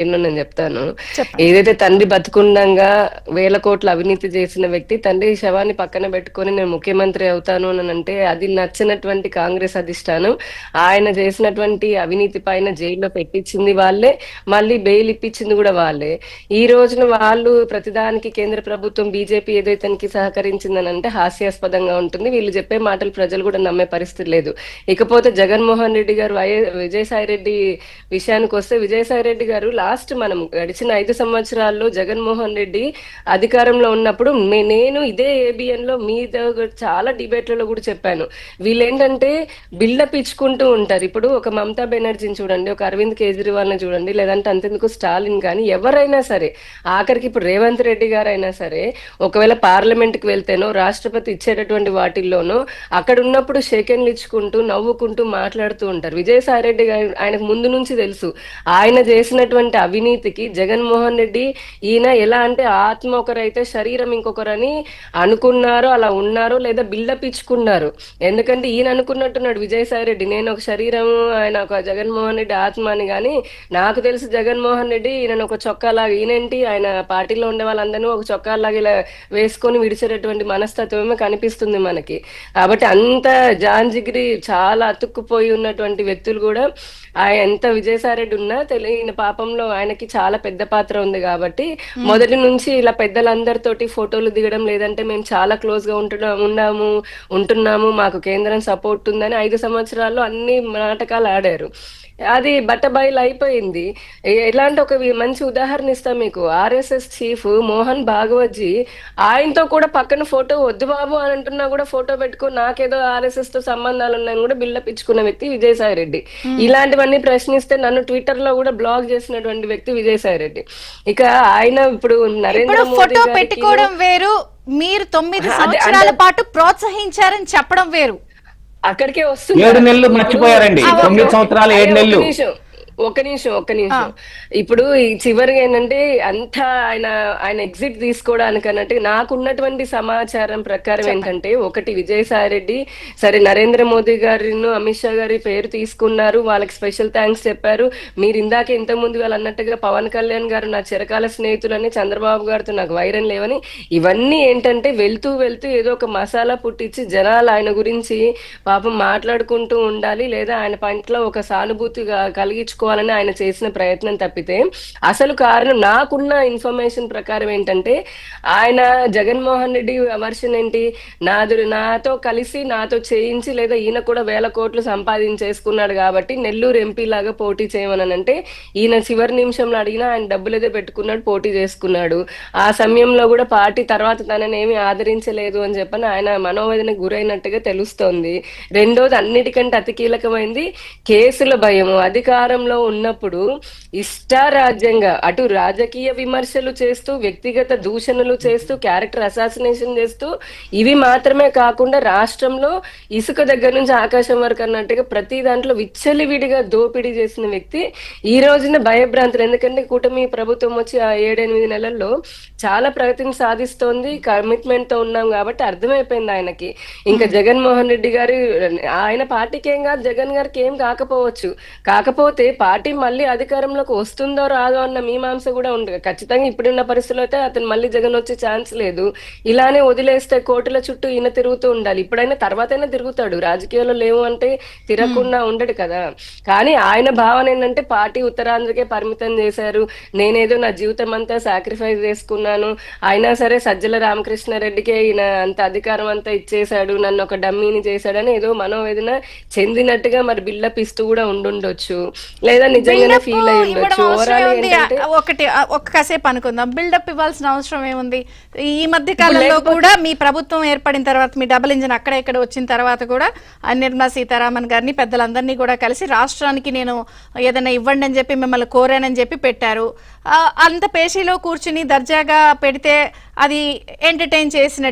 ఏంటో నేను చెప్తాను. చెప్పండి. ఏదైతే తండ్రి బతికుండంగా వేల కోట్ల అవినీతి చేసిన వ్యక్తి తండ్రి శవాన్ని పక్కన పెట్టుకొని నేను ముఖ్యమంత్రి అవుతాను అని అంటే అది నచ్చినటువంటి కాంగ్రెస్ అధిష్టానం ఆయన చేసినటువంటి అవినీతి పైన జైల్లో పెట్టించింది వాళ్ళే, మళ్ళీ బెయిల్ ఇప్పించింది కూడా వాళ్ళే. ఈ రోజున వాళ్ళు ప్రతిదానికి కేంద్ర ప్రభుత్వం బీజేపీ ఏదైతే తనకి సహకరించిందని అంటే హాస్యాస్పదంగా ఉంటుంది. వీళ్ళు చెప్పే మాటలు ప్రజలు కూడా నమ్మే పరిస్థితి లేదు. ఇకపోతే జగన్మోహన్ రెడ్డి గారు విజయసాయి రెడ్డి విషయానికి వస్తే, విజయసాయి రెడ్డి గారు లాస్ట్ మనం గడిచిన 5 సంవత్సరాల్లో జగన్మోహన్ రెడ్డి అధికారంలో ఉన్నప్పుడు నేను ఇదే ఏబిఎన్ లో మీద చాలా డిబేట్లలో కూడా చెప్పాను. వీళ్ళేంటంటే బిల్డప్ ఇచ్చుకుంటూ ఉంటారు. ఇప్పుడు ఒక మమతా బెనర్జీని చూడండి, ఒక అరవింద్ కేజ్రీవాల్ ని చూడండి, లేదంటే అంతెందుకు స్టాలిన్ కానీ ఎవరైనా సరే, ఆఖరికి ఇప్పుడు రేవంత్ రెడ్డి గారు అయినా సరే, ఒకవేళ పార్లమెంట్ కి వెళ్తేనో రాష్ట్రపతి ఇచ్చేటటువంటి వాటిల్లోనో అక్కడ ఉన్నప్పుడు షేకెన్లు ఇచ్చుకుంటూ నవ్వుకుంటూ మాట్లాడుతూ ఉంటారు. విజయసాయి రెడ్డి గారు ఆయనకు ముందు నుంచి తెలుసు ఆయన చేసినటువంటి అవినీతికి జగన్మోహన్ రెడ్డి ఈయన ఎలా అంటే ఆత్మ ఒకరైతే శరీరం ఇంకొకరని అనుకున్నారు, అలా ఉన్నారు, లేదా బిల్డప్ ఇచ్చుకున్నారు. ఎందుకంటే ఈయన అనుకున్నట్టున్నాడు విజయసాయి రెడ్డి, నేను ఒక శరీరము, ఆయన ఒక జగన్మోహన్ రెడ్డి ఆత్మ అని. కానీ నాకు తెలిసి జగన్మోహన్ రెడ్డి ఈయన ఒక చొక్కాలాగా, ఈయనేంటి ఆయన పార్టీలో ఉండే వాళ్ళందరూ ఒక చొక్కాలాగా ఇలా వేసుకొని విడిచేటటువంటి మనస్తత్వమే కనిపిస్తుంది మనకి. కాబట్టి అంత జాంజిగిరి చాలా అతుక్కుపోయి ఉన్నటువంటి వ్యక్తులు కూడా ఆయన ఎంత విజయసాయి రెడ్డి ఉన్నా తెలియని పాపంలో ఆయనకి చాలా పెద్ద పాత్ర ఉంది. కాబట్టి మొదటి నుంచి ఇలా పెద్దలందరితోటి ఫోటోలు దిగడం, లేదంటే మేము చాలా క్లోజ్ గా ఉంటున్నాము, మాకు కేంద్రం సపోర్ట్ ఉందని 5 సంవత్సరాల్లో అన్ని నాటకాలు ఆడారు. అది బట్టబయలు అయిపోయింది. ఎలాంటి ఒక మంచి ఉదాహరణ ఇస్తాం మీకు. ఆర్ఎస్ఎస్ చీఫ్ మోహన్ భాగవత్ జీ ఆయనతో కూడా పక్కన ఫోటో వద్దు బాబు అని అంటున్నా కూడా ఫోటో పెట్టుకో, నాకేదో ఆర్ఎస్ఎస్ తో సంబంధాలు ఉన్నాయని కూడా బిల్డప్ ఇచ్చుకున్న వ్యక్తి విజయసాయి రెడ్డి. ఇలాంటివన్నీ ప్రశ్నిస్తే నన్ను ట్విట్టర్ లో కూడా బ్లాక్ చేసినటువంటి వ్యక్తి విజయసాయి రెడ్డి. ఇక ఆయన ఇప్పుడు నరేంద్ర మోదీ ఫోటో పెట్టుకోవడం వేరు, మీరు 9 సంవత్సరాల పాటు ప్రోత్సహించారని చెప్పడం వేరు. అక్కడికే వస్తుంది. 7 నెలలు మర్చిపోయారండి. 9 సంవత్సరాలు 7 నెలలు. ఒక్క నిమిషం. ఇప్పుడు ఈ చివరిగా ఏంటంటే అంతా ఆయన ఎగ్జిట్ తీసుకోవడానికి అన్నట్టు నాకున్నటువంటి సమాచారం ప్రకారం ఏంటంటే, ఒకటి విజయసాయి రెడ్డి సరే నరేంద్ర మోదీ గారిను అమిత్ షా గారి పేరు తీసుకున్నారు, వాళ్ళకి స్పెషల్ థ్యాంక్స్ చెప్పారు. మీరు ఇందాక ఇంతకుముందు వాళ్ళు అన్నట్టుగా పవన్ కళ్యాణ్ గారు నా చిరకాల స్నేహితులని, చంద్రబాబు గారితో నాకు వైరం లేవని, ఇవన్నీ ఏంటంటే వెళ్తూ ఏదో ఒక మసాలా పుట్టించి జనాలు ఆయన గురించి పాపం మాట్లాడుకుంటూ ఉండాలి, లేదా ఆయన పట్ల ఒక సానుభూతి కలిగించుకోవాలి ఆయన చేసిన ప్రయత్నం తప్పితే, అసలు కారణం నాకున్న ఇన్ఫర్మేషన్ ప్రకారం ఏంటంటే, ఆయన జగన్మోహన్ రెడ్డి వర్షన్ ఏంటి, నాతో కలిసి నాతో చేయించి లేదా ఈయన కూడా వేల కోట్లు సంపాదించేసుకున్నాడు కాబట్టి నెల్లూరు ఎంపీ లాగా పోటీ చేయమని అంటే, ఈయన చివరి నిమిషంలో అడిగినా ఆయన డబ్బులు ఏదో పెట్టుకున్నాడు, పోటీ చేసుకున్నాడు. ఆ సమయంలో కూడా పార్టీ తర్వాత తనని ఏమి ఆదరించలేదు అని చెప్పని ఆయన మనోవేదనకు గురైనట్టుగా తెలుస్తోంది. రెండోది అన్నిటికంటే అతి కీలకమైంది కేసుల భయము. అధికారంలో ఉన్నప్పుడు ఇష్టారాజ్యంగా అటు రాజకీయ విమర్శలు చేస్తూ, వ్యక్తిగత దూషణలు చేస్తూ, క్యారెక్టర్ అసాసినేషన్ చేస్తూ, ఇవి మాత్రమే కాకుండా రాష్ట్రంలో ఇసుక దగ్గర నుంచి ఆకాశం వరకు అన్నట్టుగా ప్రతి దాంట్లో విచ్చలివిడిగా దోపిడీ చేసిన వ్యక్తి ఈ రోజున భయభ్రాంతులు. ఎందుకంటే కూటమి ప్రభుత్వం వచ్చి ఆ 7-8 నెలల్లో చాలా ప్రగతిని సాధిస్తోంది, కమిట్మెంట్ తో ఉన్నాం కాబట్టి అర్థమైపోయింది ఆయనకి. ఇంకా జగన్మోహన్ రెడ్డి గారు ఆయన పార్టీకి ఏం కాదు, జగన్ గారికి ఏం కాకపోవచ్చు, కాకపోతే పార్టీ మళ్ళీ అధికారంలోకి వస్తుందో రాదో అన్న మీమాంస కూడా ఉంది. ఖచ్చితంగా ఇప్పుడున్న పరిస్థితుల్లో అయితే అతను మళ్ళీ జగన్ వచ్చే ఛాన్స్ లేదు. ఇలానే వదిలేస్తే కోర్టుల చుట్టూ ఈయన తిరుగుతూ ఉండాలి. ఇప్పుడైనా తర్వాతైనా తిరుగుతాడు, రాజకీయాల్లో లేవు అంటే తిరగకుండా ఉండడు కదా. కానీ ఆయన భావన ఏంటంటే పార్టీ ఉత్తరాంధ్రకే పరిమితం చేశారు, నేనేదో నా జీవితం అంతా సాక్రిఫైస్ చేసుకున్నాను, అయినా సరే సజ్జల రామకృష్ణారెడ్డికే ఈయన అంత అధికారం అంతా ఇచ్చేశాడు, నన్ను ఒక డమ్మీని చేశాడని ఏదో మనోవేదన చెందినట్టుగా మరి బిల్డప్ ఇస్తూ కూడా ఉండుండొచ్చు, లేదా నిజంగానే ఫీల్ అయి ఉండొచ్చు. ఒకటి కాసేపు అనుకుందాం, బిల్డప్ ఇవ్వాల్సిన అవసరం ఏముంది? ఈ మధ్య కాలంలో కూడా మీ ప్రభుత్వం ఏర్పడిన తర్వాత, మీ డబుల్ ఇంజిన్ అక్కడ ఇక్కడ వచ్చిన తర్వాత కూడా నిర్మలా సీతారామన్ గారిని పెద్దలందరినీ కూడా కలిసి రాష్ట్రానికి నేను ఏదైనా ఇవ్వండి అని చెప్పి మిమ్మల్ని కోరానని చెప్పి పెట్టారు. అంత పేషీలో కూర్చుని దర్జాగా పెడితే అది ఎంటర్టైన్ చేసినట్టు